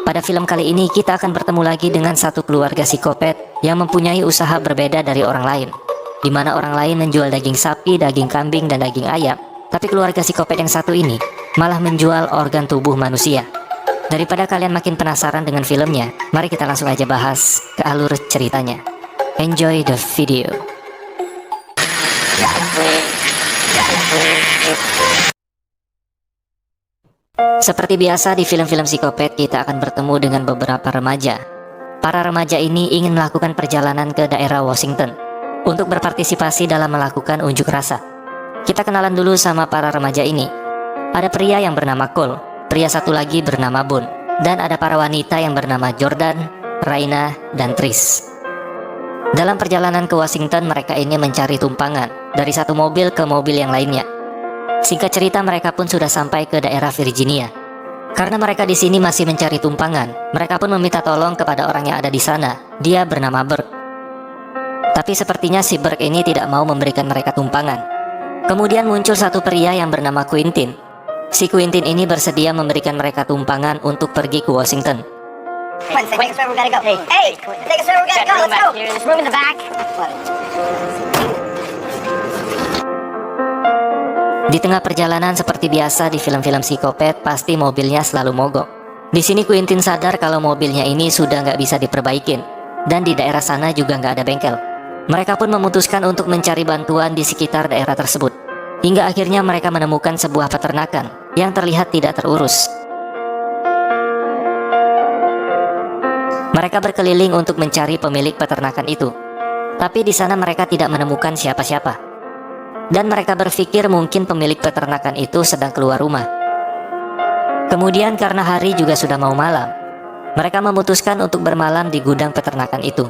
Pada film kali ini kita akan bertemu lagi dengan satu keluarga psikopat yang mempunyai usaha berbeda dari orang lain, di mana orang lain menjual daging sapi, daging kambing, dan daging ayam. Tapi keluarga psikopat yang satu ini malah menjual organ tubuh manusia. Daripada kalian makin penasaran dengan filmnya, mari kita langsung aja bahas ke alur ceritanya. Enjoy the video. Seperti biasa di film-film psikopat, kita akan bertemu dengan beberapa remaja. Para remaja ini ingin melakukan perjalanan ke daerah Washington untuk berpartisipasi dalam melakukan unjuk rasa. Kita kenalan dulu sama para remaja ini. Ada pria yang bernama Cole, pria satu lagi bernama Boone, dan ada para wanita yang bernama Jordan, Raina, dan Tris. Dalam perjalanan ke Washington, mereka ini mencari tumpangan dari satu mobil ke mobil yang lainnya. Singkat cerita, mereka pun sudah sampai ke daerah Virginia. Karena mereka di sini masih mencari tumpangan, mereka pun meminta tolong kepada orang yang ada di sana. Dia bernama Burke. Tapi sepertinya si Burke ini tidak mau memberikan mereka tumpangan. Kemudian muncul satu pria yang bernama Quentin. Si Quentin ini bersedia memberikan mereka tumpangan untuk pergi ke Washington. Di tengah perjalanan seperti biasa di film-film psikopat, pasti mobilnya selalu mogok. Di sini Quentin sadar kalau mobilnya ini sudah nggak bisa diperbaikin, dan di daerah sana juga nggak ada bengkel. Mereka pun memutuskan untuk mencari bantuan di sekitar daerah tersebut. Hingga akhirnya mereka menemukan sebuah peternakan yang terlihat tidak terurus. Mereka berkeliling untuk mencari pemilik peternakan itu. Tapi di sana mereka tidak menemukan siapa-siapa. Dan mereka berpikir mungkin pemilik peternakan itu sedang keluar rumah. Kemudian karena hari juga sudah mau malam, mereka memutuskan untuk bermalam di gudang peternakan itu.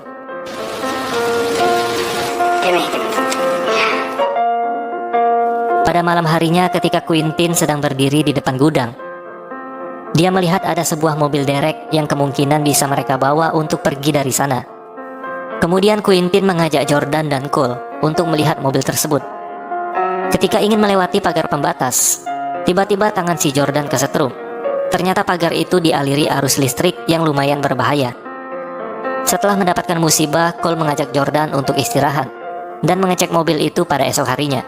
Pada malam harinya ketika Quentin sedang berdiri di depan gudang, dia melihat ada sebuah mobil derek yang kemungkinan bisa mereka bawa untuk pergi dari sana. Kemudian Quentin mengajak Jordan dan Cole untuk melihat mobil tersebut. Ketika ingin melewati pagar pembatas, tiba-tiba tangan si Jordan kesetrum. Ternyata pagar itu dialiri arus listrik yang lumayan berbahaya. Setelah mendapatkan musibah, Cole mengajak Jordan untuk istirahat dan mengecek mobil itu pada esok harinya.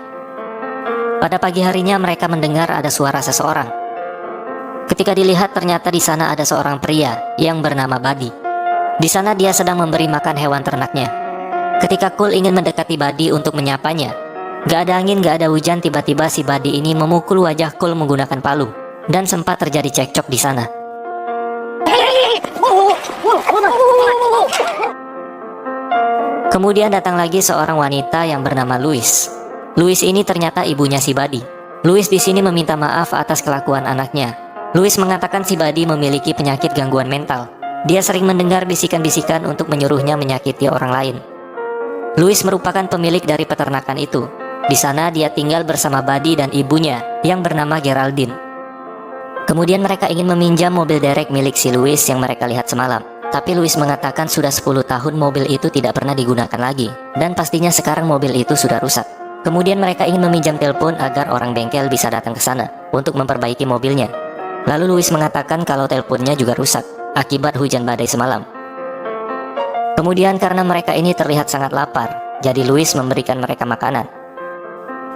Pada pagi harinya mereka mendengar ada suara seseorang. Ketika dilihat, ternyata di sana ada seorang pria yang bernama Buddy. Di sana dia sedang memberi makan hewan ternaknya. Ketika Cole ingin mendekati Buddy untuk menyapanya, gak ada angin, gak ada hujan, tiba-tiba si Buddy ini memukul wajah Cole menggunakan palu, dan sempat terjadi cekcok di sana. Kemudian datang lagi seorang wanita yang bernama Louis. Louis ini ternyata ibunya si Buddy. Louis di sini meminta maaf atas kelakuan anaknya. Louis mengatakan si Buddy memiliki penyakit gangguan mental. Dia sering mendengar bisikan-bisikan untuk menyuruhnya menyakiti orang lain. Louis merupakan pemilik dari peternakan itu. Di sana dia tinggal bersama Buddy dan ibunya yang bernama Geraldine. Kemudian mereka ingin meminjam mobil derek milik si Louis yang mereka lihat semalam. Tapi Louis mengatakan sudah 10 tahun mobil itu tidak pernah digunakan lagi, dan pastinya sekarang mobil itu sudah rusak. Kemudian mereka ingin meminjam telepon agar orang bengkel bisa datang ke sana untuk memperbaiki mobilnya. Lalu Louis mengatakan kalau teleponnya juga rusak akibat hujan badai semalam. Kemudian karena mereka ini terlihat sangat lapar, jadi Louis memberikan mereka makanan.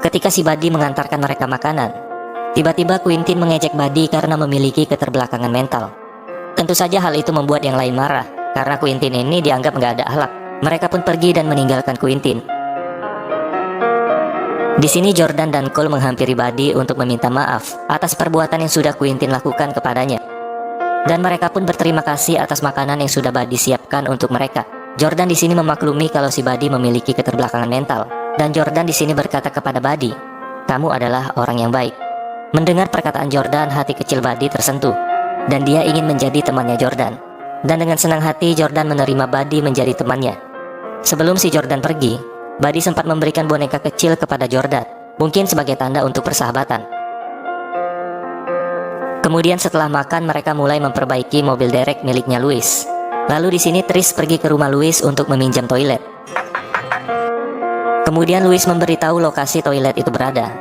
Ketika si Buddy mengantarkan mereka makanan, tiba-tiba Quentin mengejek Buddy karena memiliki keterbelakangan mental. Tentu saja hal itu membuat yang lain marah, karena Quentin ini dianggap nggak ada akhlak. Mereka pun pergi dan meninggalkan Quentin. Di sini Jordan dan Cole menghampiri Buddy untuk meminta maaf atas perbuatan yang sudah Quentin lakukan kepadanya. Dan mereka pun berterima kasih atas makanan yang sudah Buddy siapkan untuk mereka. Jordan di sini memaklumi kalau si Buddy memiliki keterbelakangan mental. Dan Jordan di sini berkata kepada Buddy, "Kamu adalah orang yang baik." Mendengar perkataan Jordan, hati kecil Buddy tersentuh. Dan dia ingin menjadi temannya Jordan. Dan dengan senang hati Jordan menerima Buddy menjadi temannya. Sebelum si Jordan pergi, Buddy sempat memberikan boneka kecil kepada Jordan, mungkin sebagai tanda untuk persahabatan. Kemudian setelah makan, mereka mulai memperbaiki mobil derek miliknya Louis. Lalu di sini Tris pergi ke rumah Louis untuk meminjam toilet. Kemudian Louis memberitahu lokasi toilet itu berada.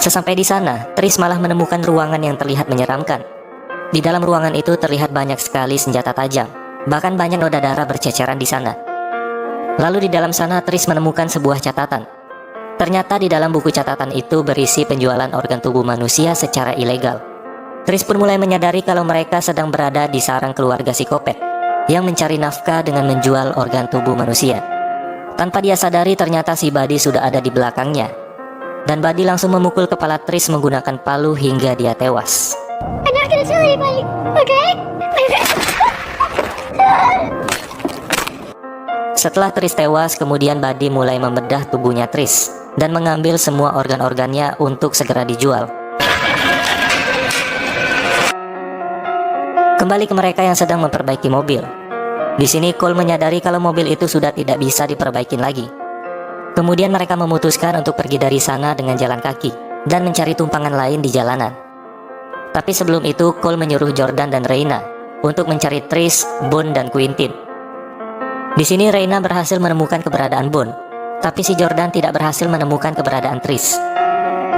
Sesampai di sana, Tris malah menemukan ruangan yang terlihat menyeramkan. Di dalam ruangan itu terlihat banyak sekali senjata tajam, bahkan banyak noda darah berceceran di sana. Lalu di dalam sana Tris menemukan sebuah catatan. Ternyata di dalam buku catatan itu berisi penjualan organ tubuh manusia secara ilegal. Tris pun mulai menyadari kalau mereka sedang berada di sarang keluarga psikopat yang mencari nafkah dengan menjual organ tubuh manusia. Tanpa dia sadari ternyata si Buddy sudah ada di belakangnya. Dan Buddy langsung memukul kepala Tris menggunakan palu hingga dia tewas. I'm not gonna tell anybody, okay? Setelah Tris tewas, kemudian Buddy mulai membedah tubuhnya Tris dan mengambil semua organ-organnya untuk segera dijual. Kembali ke mereka yang sedang memperbaiki mobil. Di sini Cole menyadari kalau mobil itu sudah tidak bisa diperbaikin lagi. Kemudian mereka memutuskan untuk pergi dari sana dengan jalan kaki dan mencari tumpangan lain di jalanan. Tapi sebelum itu Cole menyuruh Jordan dan Reina untuk mencari Tris, Bone, dan Quintin. Di sini Reina berhasil menemukan keberadaan Bone, tapi si Jordan tidak berhasil menemukan keberadaan Tris.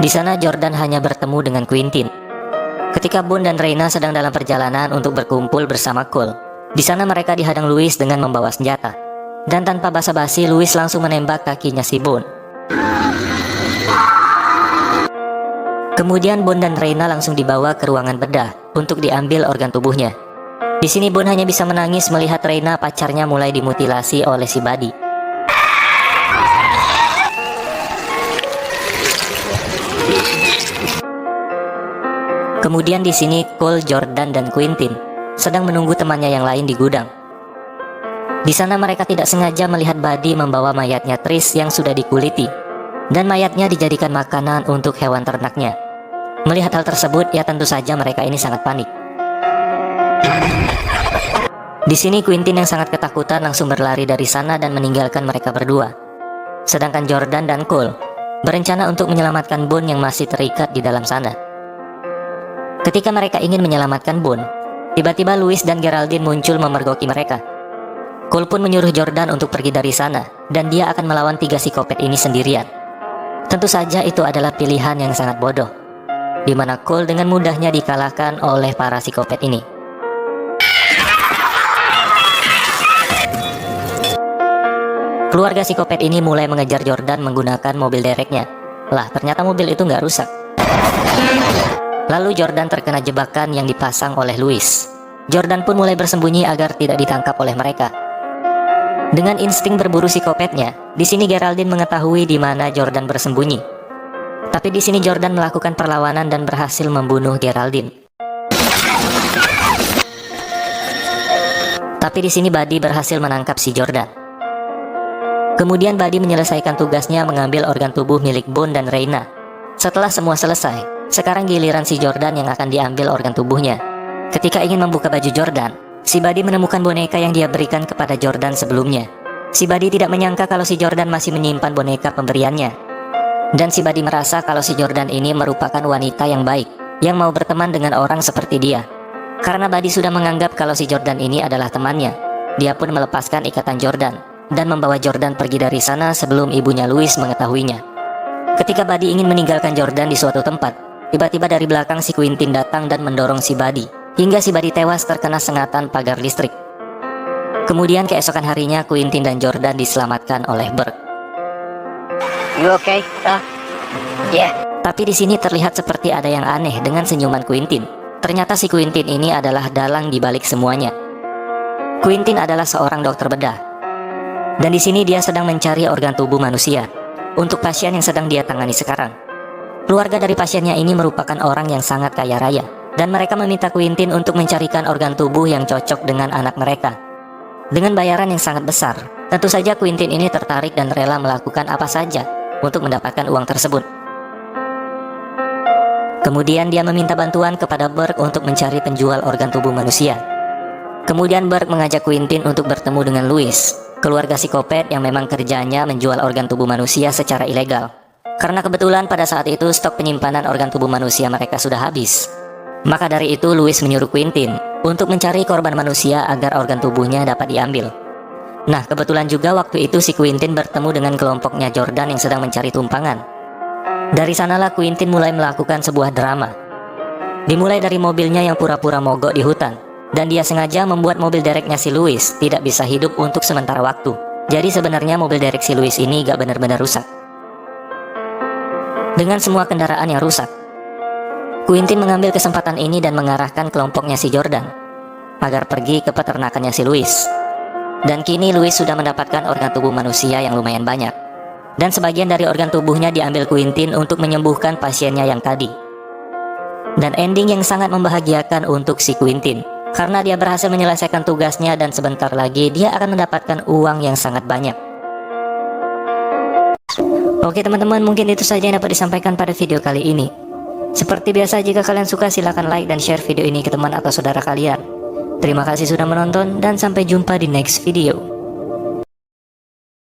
Di sana Jordan hanya bertemu dengan Quintin. Ketika Bone dan Reina sedang dalam perjalanan untuk berkumpul bersama Cole, di sana mereka dihadang Louis dengan membawa senjata. Dan tanpa basa-basi, Louis langsung menembak kakinya si Bone. Kemudian Bone dan Reina langsung dibawa ke ruangan bedah untuk diambil organ tubuhnya. Di sini Bone hanya bisa menangis melihat Reina pacarnya mulai dimutilasi oleh si Buddy. Kemudian di sini Cole, Jordan, dan Quintin sedang menunggu temannya yang lain di gudang. Di sana mereka tidak sengaja melihat Buddy membawa mayatnya Tris yang sudah dikuliti, dan mayatnya dijadikan makanan untuk hewan ternaknya. Melihat hal tersebut, ya tentu saja mereka ini sangat panik. Di sini Quintin yang sangat ketakutan langsung berlari dari sana dan meninggalkan mereka berdua. Sedangkan Jordan dan Cole berencana untuk menyelamatkan Bone yang masih terikat di dalam sana. Ketika mereka ingin menyelamatkan Bone, tiba-tiba Louis dan Geraldine muncul memergoki mereka. Cole pun menyuruh Jordan untuk pergi dari sana, dan dia akan melawan 3 psikopat ini sendirian. Tentu saja itu adalah pilihan yang sangat bodoh, di mana Cole dengan mudahnya dikalahkan oleh para psikopat ini. Keluarga psikopat ini mulai mengejar Jordan menggunakan mobil dereknya. Lah, ternyata mobil itu nggak rusak. Lalu Jordan terkena jebakan yang dipasang oleh Louis. Jordan pun mulai bersembunyi agar tidak ditangkap oleh mereka. Dengan insting berburu psikopatnya, di sini Geraldine mengetahui di mana Jordan bersembunyi. Tapi di sini Jordan melakukan perlawanan dan berhasil membunuh Geraldine. Tapi di sini Buddy berhasil menangkap si Jordan. Kemudian Buddy menyelesaikan tugasnya mengambil organ tubuh milik Bone dan Reina. Setelah semua selesai, sekarang giliran si Jordan yang akan diambil organ tubuhnya. Ketika ingin membuka baju Jordan, si Buddy menemukan boneka yang dia berikan kepada Jordan sebelumnya. Si Buddy tidak menyangka kalau si Jordan masih menyimpan boneka pemberiannya. Dan si Buddy merasa kalau si Jordan ini merupakan wanita yang baik, yang mau berteman dengan orang seperti dia. Karena Buddy sudah menganggap kalau si Jordan ini adalah temannya, dia pun melepaskan ikatan Jordan dan membawa Jordan pergi dari sana sebelum ibunya Louis mengetahuinya. Ketika Buddy ingin meninggalkan Jordan di suatu tempat, tiba-tiba dari belakang si Quintin datang dan mendorong si Buddy, hingga si Buddy tewas terkena sengatan pagar listrik. Kemudian keesokan harinya Quintin dan Jordan diselamatkan oleh Burke. You okay? Yeah. Tapi di sini terlihat seperti ada yang aneh dengan senyuman Quintin. Ternyata si Quintin ini adalah dalang di balik semuanya. Quintin adalah seorang dokter bedah. Dan di sini dia sedang mencari organ tubuh manusia untuk pasien yang sedang dia tangani sekarang. Keluarga dari pasiennya ini merupakan orang yang sangat kaya raya, dan mereka meminta Quintin untuk mencarikan organ tubuh yang cocok dengan anak mereka. Dengan bayaran yang sangat besar, tentu saja Quintin ini tertarik dan rela melakukan apa saja untuk mendapatkan uang tersebut. Kemudian dia meminta bantuan kepada Burke untuk mencari penjual organ tubuh manusia. Kemudian Burke mengajak Quintin untuk bertemu dengan Louis, keluarga psikopat yang memang kerjanya menjual organ tubuh manusia secara ilegal. Karena kebetulan pada saat itu stok penyimpanan organ tubuh manusia mereka sudah habis. Maka dari itu Louis menyuruh Quintin untuk mencari korban manusia agar organ tubuhnya dapat diambil. Nah, kebetulan juga waktu itu si Quintin bertemu dengan kelompoknya Jordan yang sedang mencari tumpangan. Dari sanalah Quintin mulai melakukan sebuah drama. Dimulai dari mobilnya yang pura-pura mogok di hutan, dan dia sengaja membuat mobil dereknya si Louis tidak bisa hidup untuk sementara waktu. Jadi sebenarnya mobil derek si Louis ini gak benar-benar rusak. Dengan semua kendaraan yang rusak, Quentin mengambil kesempatan ini dan mengarahkan kelompoknya si Jordan agar pergi ke peternakannya si Louis. Dan kini Louis sudah mendapatkan organ tubuh manusia yang lumayan banyak. Dan sebagian dari organ tubuhnya diambil Quentin untuk menyembuhkan pasiennya yang tadi. Dan ending yang sangat membahagiakan untuk si Quentin, karena dia berhasil menyelesaikan tugasnya dan sebentar lagi dia akan mendapatkan uang yang sangat banyak. Oke teman-teman, mungkin itu saja yang dapat disampaikan pada video kali ini. Seperti biasa, jika kalian suka silahkan like dan share video ini ke teman atau saudara kalian. Terima kasih sudah menonton dan sampai jumpa di next video.